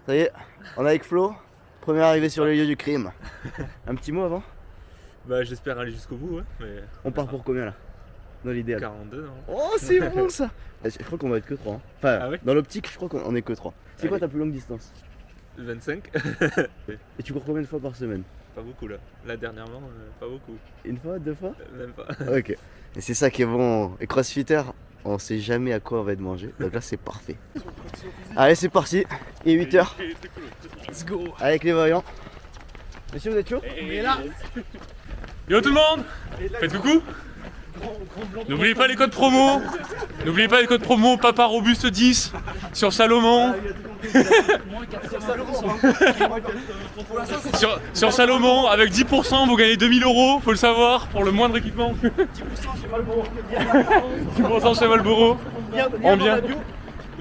Ça y est, on est avec Flo, première arrivée sur les lieux du crime. Un petit mot avant? Bah j'espère aller jusqu'au bout, ouais, mais... On part pour combien là? Dans l'idéal 42, non? Oh c'est bon ça. Je crois qu'on va être que 3 hein. Enfin, Ah ouais, dans l'optique je crois qu'on est que 3. C'est quoi Allez. ta plus longue distance? 25. Et tu cours combien de fois par semaine? Pas beaucoup là. Là dernièrement, pas beaucoup. Une fois, 2 fois? Même pas. Ok. Et c'est ça qui est bon. Et crossfitter, on sait jamais à quoi on va être mangé. Donc là c'est parfait. Allez c'est parti. Il est 8h. Let's go. Avec les voyants. Messieurs vous êtes chaud? Et là. Yo tout le monde, faites coucou. N'oubliez pas les codes promo. N'oubliez pas les codes promo Papa Robuste 10 sur Salomon. sur Salomon avec 10% vous gagnez 2000 €, faut le savoir, pour le moindre équipement. 10% chez Malboro. 10% chez Malboro. En bien.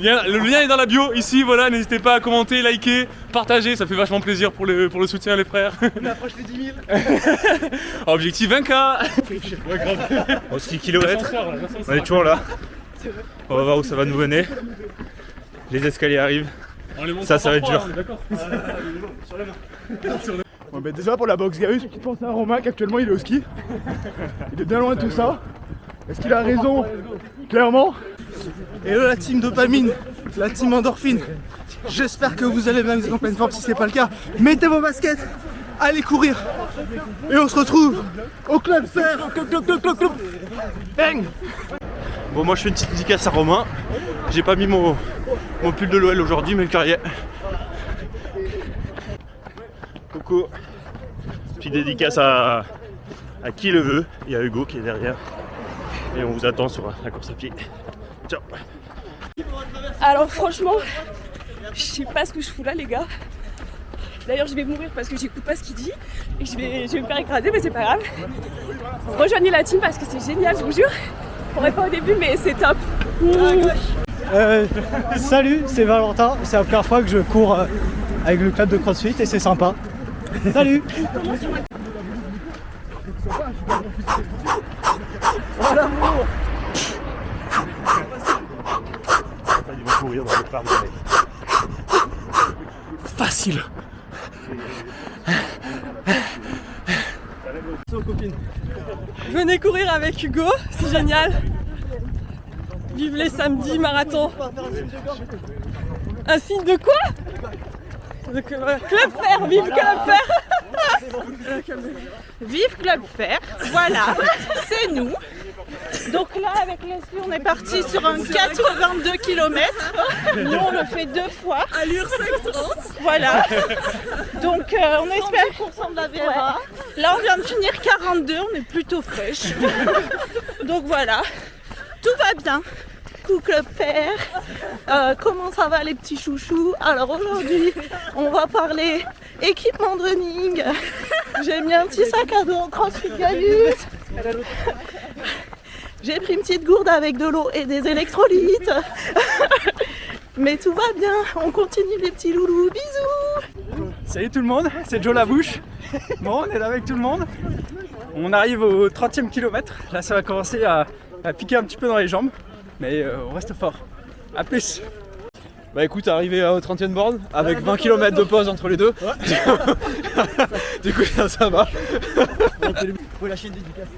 Le lien est dans la bio ici, voilà, n'hésitez pas à commenter, liker, partager, ça fait vachement plaisir pour le soutien les frères. On approche les 10 000. Objectif 20K. Au 6 km, on est toujours là. On va voir où ça va nous mener. Les escaliers arrivent. Ça va être dur. Bon, bah déjà pour la boxe Garus, je pense à Romain qu'actuellement il est au ski. Il est bien loin de tout ça. Est-ce qu'il a raison? Clairement. Et eux, la team dopamine, la team endorphine, j'espère que vous allez bien en pleine forme. Si c'est pas le cas, mettez vos baskets, allez courir. Et on se retrouve au club fer. Club. Bang. Bon, moi je fais une petite dédicace à Romain. J'ai pas mis mon pull de l'OL aujourd'hui, mais le carrière. Coucou. Petite dédicace à qui le veut. Il y a Hugo qui est derrière. Et on vous attend sur la course à pied. Ciao. Alors franchement, je sais pas ce que je fous là les gars. D'ailleurs je vais mourir parce que j'écoute pas ce qu'il dit et je vais me faire écraser, mais c'est pas grave. Rejoignez la team parce que c'est génial, je vous jure. Je pourrais pas au début mais c'est top. Salut, c'est Valentin. C'est la première fois que je cours avec le club de CrossFit et c'est sympa. Salut. Facile. Venez courir avec Hugo, c'est génial. Vive les samedis marathon. Un signe de quoi? Club Fer, vive Club Fer. Vive Club Fer, voilà, c'est nous. Donc là avec Leslie on est parti sur un 82 km. Nous on le fait 2 fois. Allure 5,30. Voilà. Donc on espère qu'on ressemble la VRA. Là on vient de finir 42, on est plutôt fraîche. Donc voilà, tout va bien. Coucou Club Fer, comment ça va les petits chouchous? Alors aujourd'hui on va parler équipement de running. J'ai mis un petit sac à dos en CrossFit Gaius. J'ai pris une petite gourde avec de l'eau et des électrolytes. Mais tout va bien, on continue les petits loulous, bisous. Salut tout le monde, c'est Joe Labouche. Bon, on est là avec tout le monde. On arrive au 30e kilomètre. Là, ça va commencer à piquer un petit peu dans les jambes. Mais on reste fort. A plus. Bah écoute, arrivé au 30e borne avec 20 km de pause entre les deux. Du coup ça va. Faut lâcher une dédicace.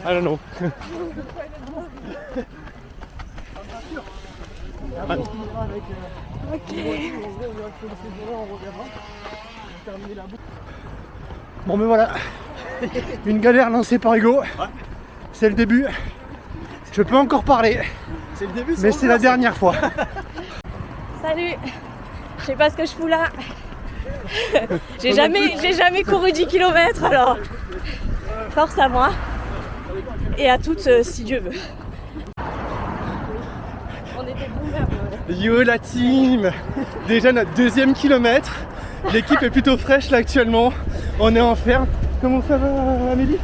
I don't know. Bon mais voilà. Une galère lancée par Hugo. C'est le début. Je peux encore parler. C'est le début, mais c'est la dernière fois. Salut, je sais pas ce que je fous là. J'ai jamais couru 10 km alors. Force à moi. Et à toutes si Dieu veut. On était bombés. Yo la team. Déjà notre 2e kilomètre. L'équipe est plutôt fraîche là actuellement. On est en ferme. Comment ça va Amélie?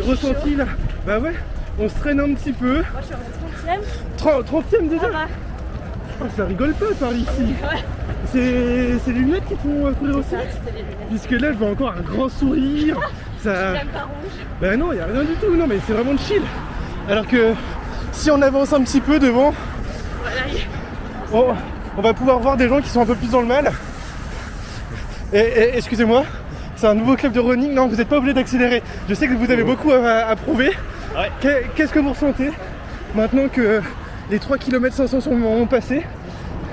Ressenti là? Bah ouais, on se traîne un petit peu. Moi je suis en 30e déjà? Oh, ça rigole pas par ici. Ouais. C'est les lunettes qui font courir aussi. Puisque là je vois encore un grand sourire. Ça... J'aime pas rouge. Bah non, il n'y a rien du tout, non mais c'est vraiment chill. Alors que si on avance un petit peu devant, Voilà, on va pouvoir voir des gens qui sont un peu plus dans le mal. Et excusez-moi, c'est un nouveau club de running, non vous n'êtes pas obligé d'accélérer. Je sais que vous avez beaucoup à prouver. Ouais. Qu'est-ce que vous ressentez maintenant que les 3 km 500 sont passés?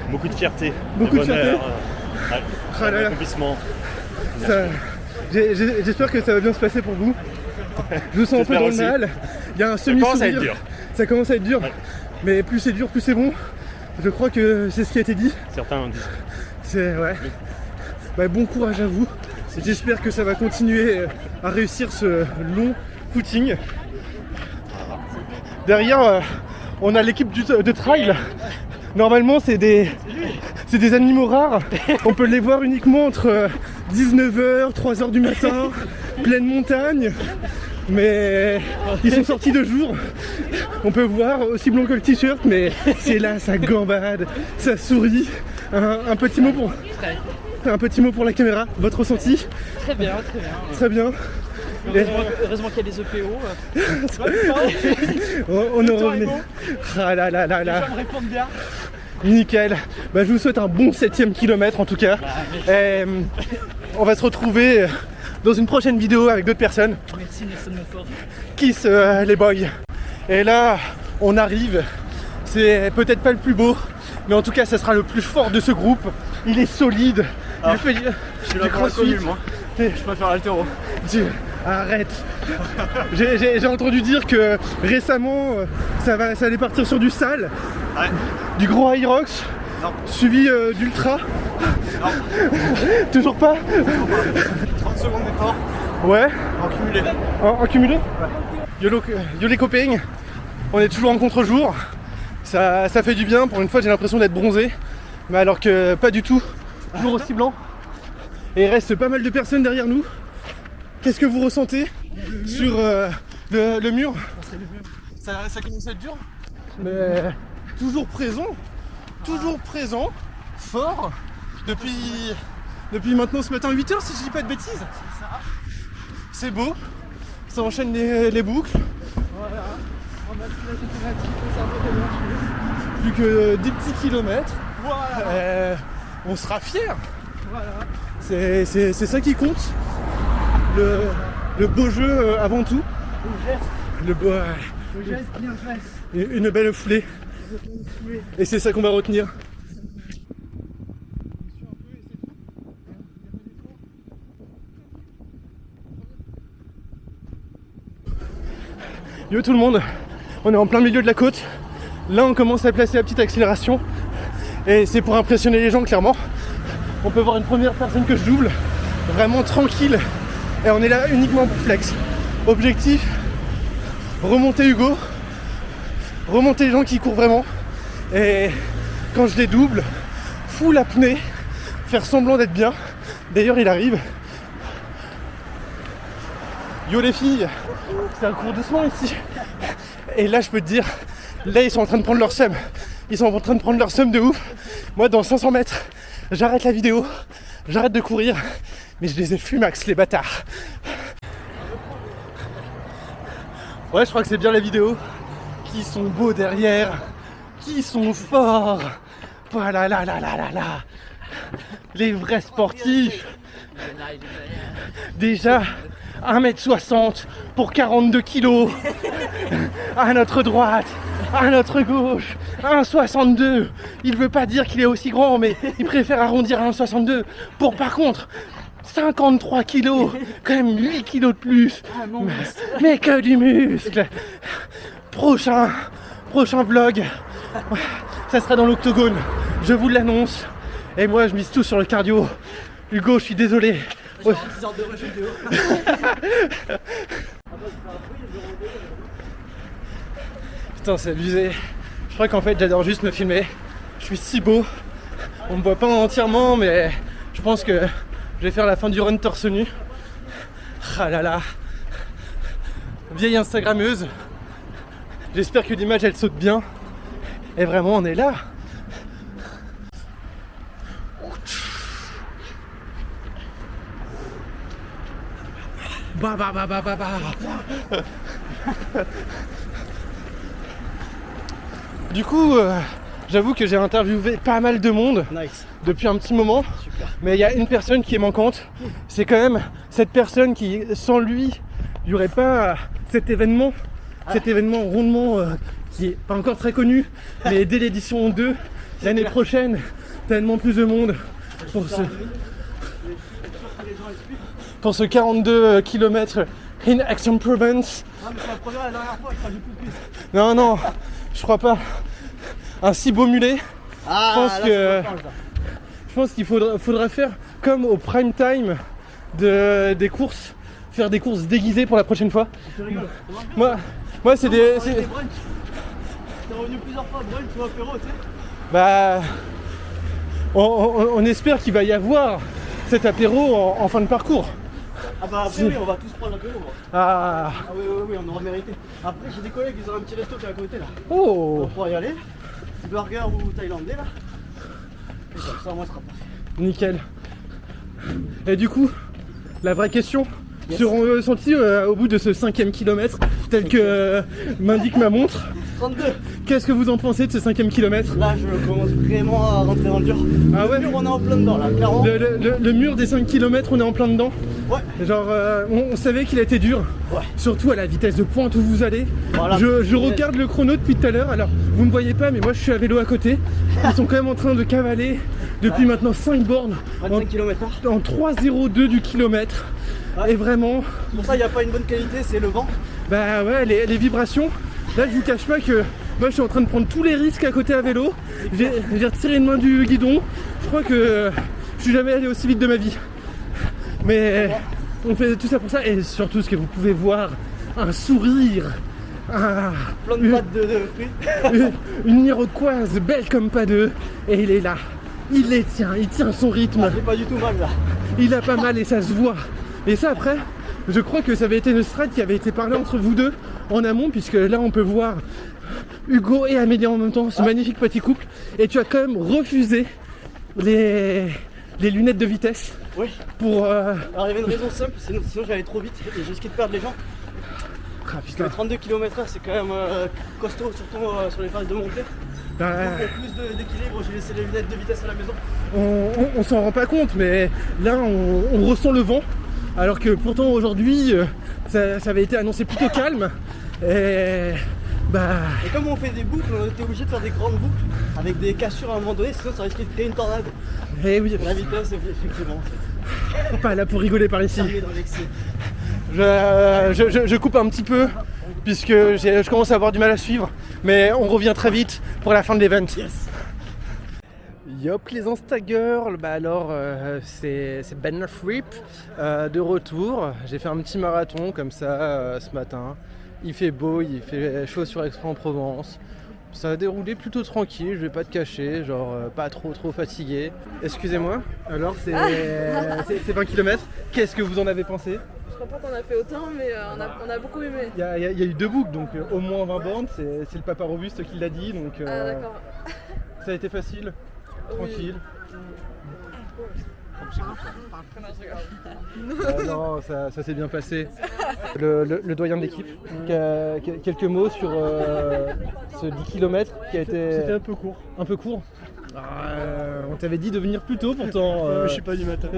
Beaucoup de fierté, Beaucoup de bonheur, Ah là là. accomplissement. J'espère que ça va bien se passer pour vous. Je vous sens un peu dans le J'espère mal. Il y a un Ça commence à semi-sourire. être dur. Ça commence à être dur. Ouais. Mais plus c'est dur, plus c'est bon. Je crois que c'est ce qui a été dit. Certains disent. C'est ouais. Bah, bon courage à vous. J'espère que ça va continuer à réussir ce long footing. Derrière, on a l'équipe de trail. Normalement, c'est des animaux rares. On peut les voir uniquement entre 19h, 3h du matin, pleine montagne. Mais ils sont sortis de jour. On peut voir aussi blanc que le t-shirt, mais c'est là, ça gambade, ça sourit. Un petit mot pour la caméra, votre ressenti? Très bien, très bien. Très bien. Heureusement qu'il y a des EPO. On en revenait. Ah là là là là. me répondent bien. Nickel. Bah, je vous souhaite un bon 7ème kilomètre en tout cas. Et, on va se retrouver dans une prochaine vidéo avec d'autres personnes. Merci Nelson Montfort. Kiss les boys. Et là, on arrive. C'est peut-être pas le plus beau, mais en tout cas, ça sera le plus fort de ce groupe. Il est solide. Il fait Je suis du crossfit. moi. Je préfère l'altéro. Arrête. J'ai entendu dire que récemment, ça allait partir sur du sale, Ouais. du gros Hyrox, suivi d'ultra. Toujours pas. 30 secondes d'effort Ouais. en cumulé. En cumulé. Yo les copains, on est toujours en contre-jour. Ça fait du bien, pour une fois j'ai l'impression d'être bronzé. Mais alors que pas du tout, toujours aussi blanc. Et il reste pas mal de personnes derrière nous. Qu'est-ce que vous ressentez sur le mur? Ça commence à être dur. Mais toujours présent, fort, depuis maintenant ce matin 8h si je dis pas de bêtises. C'est beau, ça enchaîne les boucles. Voilà, on a plus la température, plus que 10 petits kilomètres. Voilà. On sera fiers. Voilà. C'est ça qui compte. Le beau jeu avant tout. Le beau geste bien fait. Une belle foulée. Et c'est ça qu'on va retenir. Yo tout le monde, on est en plein milieu de la côte. Là on commence à placer la petite accélération. Et c'est pour impressionner les gens clairement. On peut voir une première personne que je double. Vraiment tranquille. Et on est là uniquement pour flex. Objectif, remonter Hugo. Remonter les gens qui courent vraiment. Et quand je les double, full apnée. Faire semblant d'être bien. D'ailleurs il arrive. Yo les filles, c'est un cours doucement ici. Et là je peux te dire, là ils sont en train de prendre leur seum. Ils sont en train de prendre leur seum de ouf. Moi dans 500 mètres, j'arrête la vidéo, j'arrête de courir. Mais je les ai fumax les bâtards. Ouais je crois que c'est bien la vidéo. Qui sont beaux derrière. Qui sont forts. Voilà là là là là là. Les vrais sportifs. Déjà 1m60 pour 42 kilos. À notre droite, à notre gauche, 1,62. Il veut pas dire qu'il est aussi grand, mais il préfère arrondir à 1,62 pour par contre 53 kilos, quand même 8 kilos de plus. Mais que du muscle. Prochain vlog, ça sera dans l'octogone, je vous l'annonce. Et moi je mise tout sur le cardio. Hugo, je suis désolé. Ouais. Putain c'est abusé. Je crois qu'en fait j'adore juste me filmer. Je suis si beau. On me voit pas entièrement mais je pense que je vais faire la fin du run torse nu. Ah là là. Vieille Instagrammeuse. J'espère que l'image elle saute bien. Et vraiment on est là. Bah bah bah bah bah bah. Du coup, j'avoue que j'ai interviewé pas mal de monde depuis un petit moment. Mais il y a une personne qui est manquante. C'est quand même cette personne qui, sans lui, il n'y aurait pas cet événement rondement qui est pas encore très connu. Mais dès l'édition 2, l'année prochaine, tellement plus de monde pour ce 42 km in Aix-en-Provence. Non, je crois pas. Un si beau mulet. Je pense qu'il faudra faire comme au prime time des courses, faire des courses déguisées pour la prochaine fois. Moi c'est des. T'es revenu plusieurs fois brunch ou apéro, tu sais. Bah, on espère qu'il va y avoir cet apéro en fin de parcours. Ah bah après oui, on va tous prendre l'apéro. Oui, on aura mérité. Après j'ai des collègues, ils ont un petit resto qui est à côté là. Oh, on pourra y aller. Burger ou thaïlandais là. Et comme ça moi ce sera parfait. Nickel. Et du coup, la vraie question, seront sentis au bout de ce 5e kilomètre, tel que m'indique ma montre. 32. Qu'est-ce que vous en pensez de ce 5e kilomètre? Là je commence vraiment à rentrer dans le dur. Ah ouais? Le mur on est en plein dedans là, clairement. Le mur des 5 km on est en plein dedans. Ouais. Genre on savait qu'il était dur. Ouais. Surtout à la vitesse de pointe où vous allez. Voilà. Je regarde le chrono depuis tout à l'heure. Alors vous me voyez pas mais moi je suis à vélo à côté. Ils sont quand même en train de cavaler depuis maintenant 5 bornes. 25 km/h. En 3,02 du kilomètre. Ouais. Et vraiment. Pour ça il n'y a pas une bonne qualité, c'est le vent. Bah ouais, les vibrations. Là je vous cache pas que moi je suis en train de prendre tous les risques à côté à vélo. J'ai retiré une main du guidon. Je crois que je suis jamais allé aussi vite de ma vie. Mais on fait tout ça pour ça. Et surtout ce que vous pouvez voir, un sourire. Plein de pattes de fruits. Une iroquoise belle comme pas deux. Et il est là. Il les tient, il tient son rythme. J'ai pas du tout mal là. Il a pas mal et ça se voit. Et ça après, je crois que ça avait été une strat qui avait été parlée entre vous deux en amont, puisque là on peut voir Hugo et Amélie en même temps, ce magnifique petit couple. Et tu as quand même refusé les lunettes de vitesse. Oui. Pour. Alors il y avait une raison simple, sinon j'allais trop vite et je risquais de perdre les gens. Ah putain. 32 km/h c'est quand même costaud, surtout sur les phases de montée. Donc plus d'équilibre, j'ai laissé les lunettes de vitesse à la maison. On s'en rend pas compte, mais là on ressent le vent. Alors que pourtant aujourd'hui ça avait été annoncé plutôt calme. Et comme on fait des boucles, on était obligé de faire des grandes boucles avec des cassures à un moment donné, sinon ça risquait de créer une tornade. Et oui. La vitesse, effectivement. Pas là pour rigoler par ici. Je coupe un petit peu puisque je commence à avoir du mal à suivre, mais on revient très vite pour la fin de l'event. Yes. Yop les Instagirls, alors c'est Ben Fripp de retour. J'ai fait un petit marathon comme ça ce matin. Il fait beau, il fait chaud sur Aix-en-Provence. Ça a déroulé plutôt tranquille, je vais pas te cacher, genre pas trop fatigué. Excusez-moi, alors c'est 20 km, qu'est-ce que vous en avez pensé? Je crois pas qu'on a fait autant, mais on a beaucoup aimé. Il y a eu 2 boucles, donc au moins 20 bornes, c'est le papa robuste qui l'a dit, donc d'accord. Ça a été facile, tranquille. Non, ça s'est bien passé. Le doyen de l'équipe, quelques mots sur ce 10 km qui a été... C'était un peu court. Un peu court. On t'avait dit de venir plus tôt pourtant. Je suis pas du matin.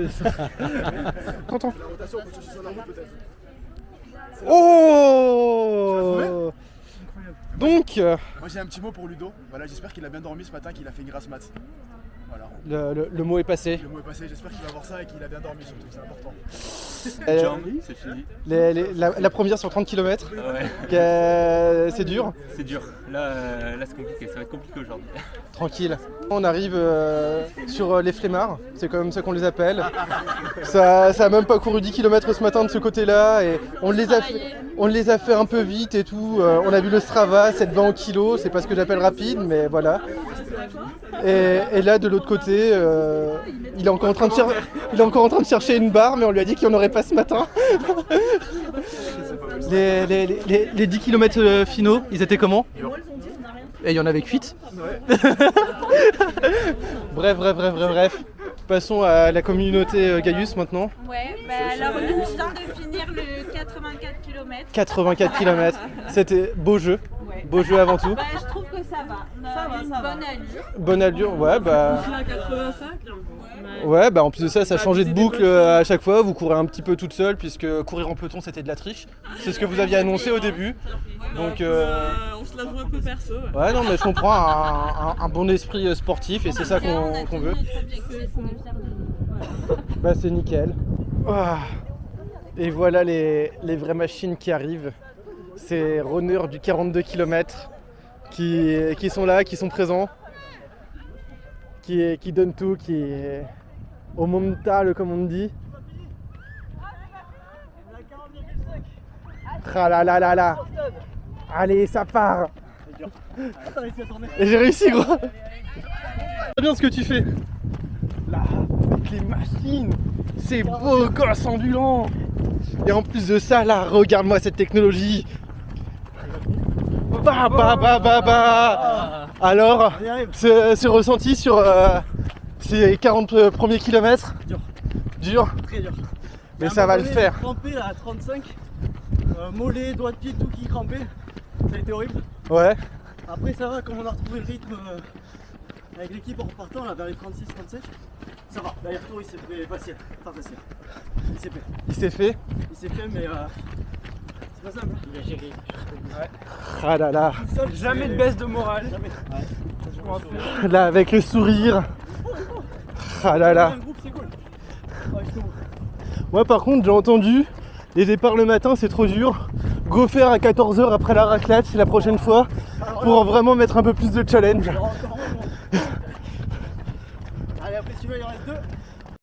T'entends? Oh! Donc... Moi j'ai un petit mot pour Ludo. Voilà, j'espère qu'il a bien dormi ce matin, qu'il a fait une grasse mat. Voilà. Le mot est passé. Le mot est passé, j'espère qu'il va voir ça et qu'il a bien dormi surtout, c'est important. C'est fini. La première sur 30 km, ouais. C'est dur. C'est dur. Là c'est compliqué, ça va être compliqué aujourd'hui. Tranquille. On arrive sur les flemmards, c'est comme ça qu'on les appelle. Ça a même pas couru 10 km ce matin de ce côté-là et on les a fait un peu vite et tout. On a vu le Strava, 7,20 au kilo, c'est pas ce que j'appelle rapide, mais voilà. Et là de l'autre côté, il est encore en train de chercher une barre, mais on lui a dit qu'il n'y en aurait pas ce matin. Les 10 km finaux, ils étaient comment? Et il y en avait que 8. Bref. Passons à la communauté Gaius maintenant. Ouais, alors nous on vient de finir le 84 km. 84 km, c'était beau jeu. Ouais, Beau jeu avant tout. Bah, je trouve que ça va. On a une bonne allure. Bonne allure, ouais, bah. Je suis à 85. Ouais, bah en plus de ça, ça changeait de boucle à chaque fois. Vous courez un petit peu toute seule, puisque courir en peloton c'était de la triche. C'est ce que vous aviez annoncé au début. Donc, on se la joue un peu perso. ouais, non, mais je comprends un bon esprit sportif et c'est ça qu'on veut. Bah, c'est nickel. Ah. Et voilà les vraies machines qui arrivent. Ces runners du 42 km qui sont là, qui sont présents, qui donnent tout, qui au mental comme on dit. Ah là là là là. Allez, ça part. Et j'ai réussi, gros. C'est bien ce que tu fais. Là, avec les machines, c'est beau gosse ambulant. Et en plus de ça, là, regarde-moi cette technologie. Bah bah bah bah bah. Alors, ce ressenti sur ces 40 premiers kilomètres. Dur. Très dur. Mais ça va le faire. Crampé là à 35. Mollet, doigts de pied, tout qui crampait. Ça a été horrible. Ouais. Après ça va, comme on a retrouvé le rythme avec l'équipe en repartant là vers les 36-37. Ça va, l'aller-retour il s'est fait facile. Pas facile. Il s'est fait. Il s'est fait. Il s'est fait mais c'est pas simple. Il a géré. Ouais. Ah là là. Jamais de baisse de morale. Jamais. Ouais. Là avec le sourire. Ah là là. Un groupe c'est cool. Ouais, je trouve. Moi par contre j'ai entendu les départs le matin c'est trop dur. Go faire à 14h après la raclette la prochaine fois pour vraiment mettre un peu plus de challenge. Allez après celui-là il en reste deux.